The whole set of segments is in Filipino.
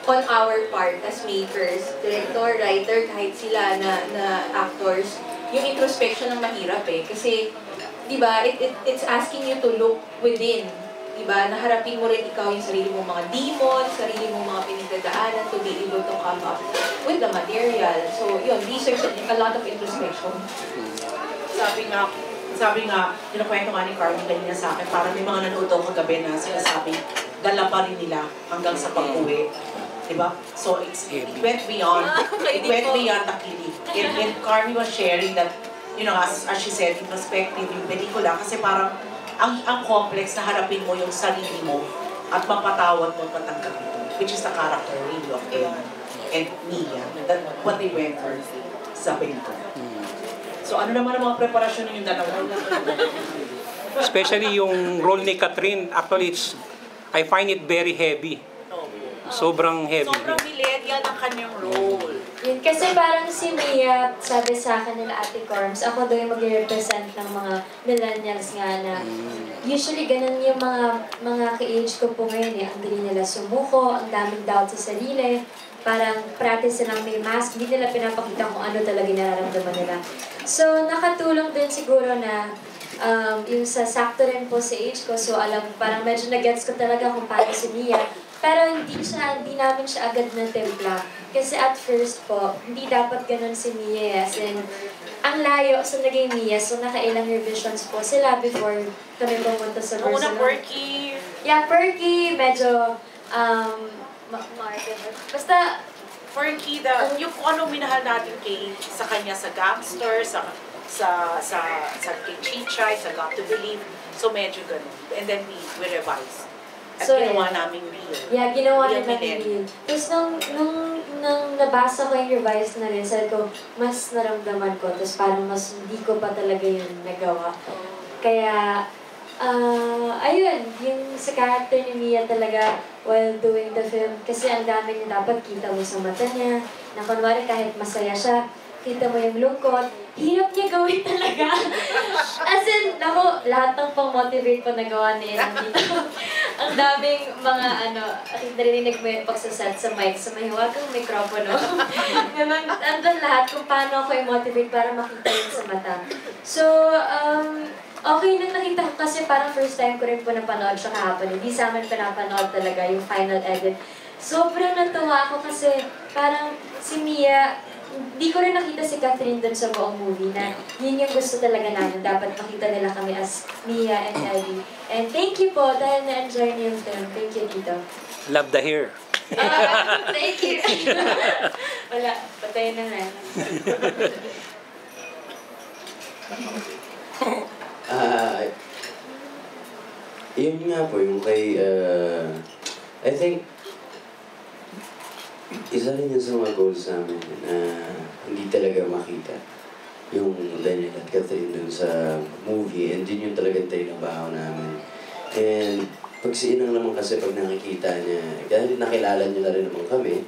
on our part as makers, director, writer, kahit sila na actors, yung introspection ng mahirap eh. Kasi, di ba, it's asking you to look within. Di ba, naharapin mo rin ikaw yung sarili mong mga demons, sarili mong mga pinagdadaanan to be able to come up with the material. So, yun, these are a lot of introspection. Sabi nga, kinukwento nga ni Carmen kanina sa akin, parang may mga nanood daw kagabi na sinasabi, dala pa rin nila hanggang sa pag-uwi. Diba? So it went beyond the kilig. And Carmen was sharing that, you know, as she said, in perspective, yung pelikula, kasi parang ang complex na harapin mo yung sarili mo at mapatawad mo patanggap ito, which is the character really of Ellie and Mia, that what they went through sa pelikula. So ano naman ang mga preparasyon ng yung dalawa? Especially yung role ni Catherine, actually I find it very heavy. Sobrang heavy. Sobrang bilit, yan ang kanyang role. Yun, kasi parang si Mia, sabi sa akin nila Ate Corms, ako daw yung mag-represent ng mga millennials nga na usually ganun yung mga ka-age ko po ngayon eh. Ang dali nila sumuko, ang daming doubt sa sarili, parang practice silang may mask, hindi nila pinapakita kung ano talaga nararamdaman nila. So, nakatulong din siguro na yung sa sakto rin po sa age ko, so alam, parang medyo na-gets ko talaga kung paano si Mia. Pero hindi namin siya agad na templa. Kasi at first po, hindi dapat ganun si Mia. As in, ang layo sa naging Mia. So nakailang revisions po sila before kami pumunta sa Barcelona. Una perky. Yeah, perky. Medyo, basta, perky, yung kung anong minahal natin sa kanya sa Gangster, sa kay Chichay, sa Got to Believe. So medyo ganun. And then we revise. At so, ginawa namin real. Yeah, ginawa namin real. Tapos nung nabasa ko yung revise na rin, sabi ko, mas naramdaman ko. Tapos parang mas hindi ko pa talaga yun nagawa. Kaya, ayun, yung sa character ni Mia talaga while doing the film, kasi ang dami niya dapat kita mo sa mata niya, na kunwari kahit masaya siya, kita mo yung lungkot, hirap niya gawin talaga. As in, naku, lahat ng pang-motivate ko nagawa ni Ellen dito. Ang daming mga narinig mo yung pagsaset sa mic, sa mahiwagang mikropono. Andun lahat kung paano ako i-motivate para makita yun sa mata. So, okay nang nakita ko kasi parang first time ko rin po napanood siya kahapon. Hindi sa amin pinapanood talaga yung final edit. Sobrang natuwa ako kasi parang si Mia, hindi ko rin nakita si Catherine dun sa buong movie na yun yung gusto talaga namin. Dapat makita nila kami as Mia and Ellie. And thank you po dahil na-enjoy niyo yung film. Thank you, Tito. Love the hair. Thank you. Wala, patay na nga. Yun nga po, yung kay, I think, isa rin yun sa mga goals namin na hindi talaga makita yung Daniel at Catherine dun sa movie, and yun yung talagang trabaho namin. And pag si Inang naman kasi pag nakikita niya, dahil nakilala niya na rin naman kami,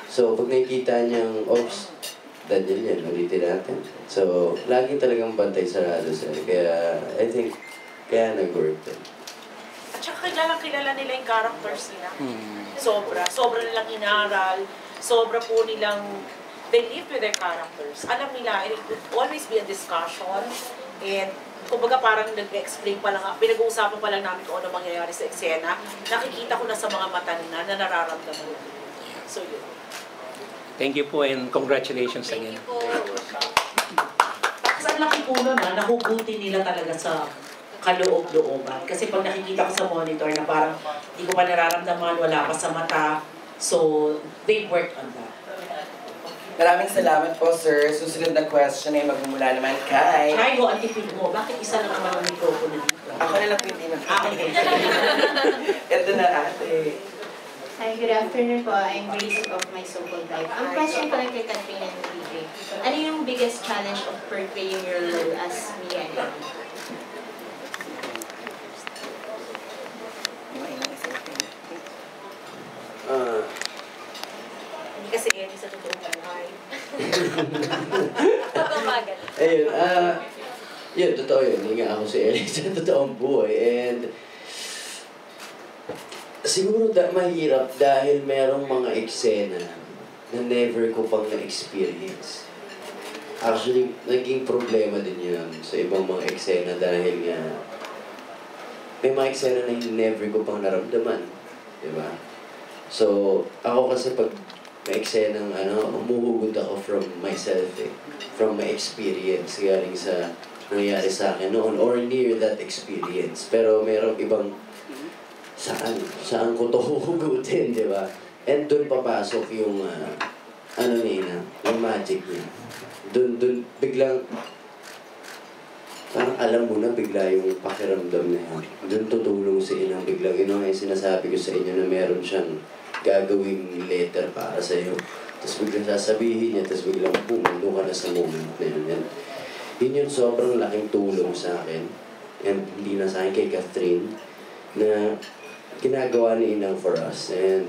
so pag nakikita niyang, oops, Daniel yan, ulitin natin. So, lagi talagang bantay sarado siya. Kaya, I think, kaya nag-work din. At saka kilala nila yung characters nila. Sobra nilang inaral, sobra po nilang, they live with their characters. Alam nila, it would always be a discussion, and kumbaga parang nag-explain pa lang, pinag-uusapan pa lang namin kung ano mangyayari sa eksena, nakikita ko na sa mga mata nila na nararamdaman nila. So yun. Thank you po and congratulations again. Thank you po. Tapos ang laki po nun nahugutin nila talaga sa kaloob-looban. Kasi pag nakikita ko sa monitor na parang hindi ko pa nararamdaman, wala pa sa mata. So, they worked on that. Maraming salamat po, sir. Susunod na question ay magmumula naman kay... Try ho, antipin mo. Bakit isa lang naman ang microphone dito? Ako na lang po hindi Okay. Ito na ate. Hi, good afternoon po. I'm Grace of My So-Called Life. Ang question ko lang kay Catherine and DJ. Ano yung biggest challenge of portraying your role as Mia and Ellie? Hindi kasi Ellie sa totoong buhay. Pagkamagal. Ayun, yun, totoo yun. Hindi nga ako si Ellie sa totoong buhay. And Siguro mahirap dahil merong mga eksena na never ko pang na-experience. Actually, naging problema din yun sa ibang mga eksena dahil nga may mga eksena na never ko pang naramdaman. Diba? So, ako kasi pag may eksenang umuhugot ako from myself from my experience galing sa nangyari sa akin noon or near that experience. Pero merong ibang saan ko to huhugutin, di ba? And doon papasok yung yung magic niya. Doon biglang parang alam mo na bigla yung pakiramdam na yan. Doon tutulong si Inang biglang. Yun ang sinasabi ko sa inyo na meron siyang gagawing letter para sa iyo. Tapos biglang sasabihin niya, tapos biglang pumunto ka na sa moment na yun. Yun yung sobrang laking tulong sa akin. And hindi na sa akin kay Catherine na ginagawa ni Inang for us. And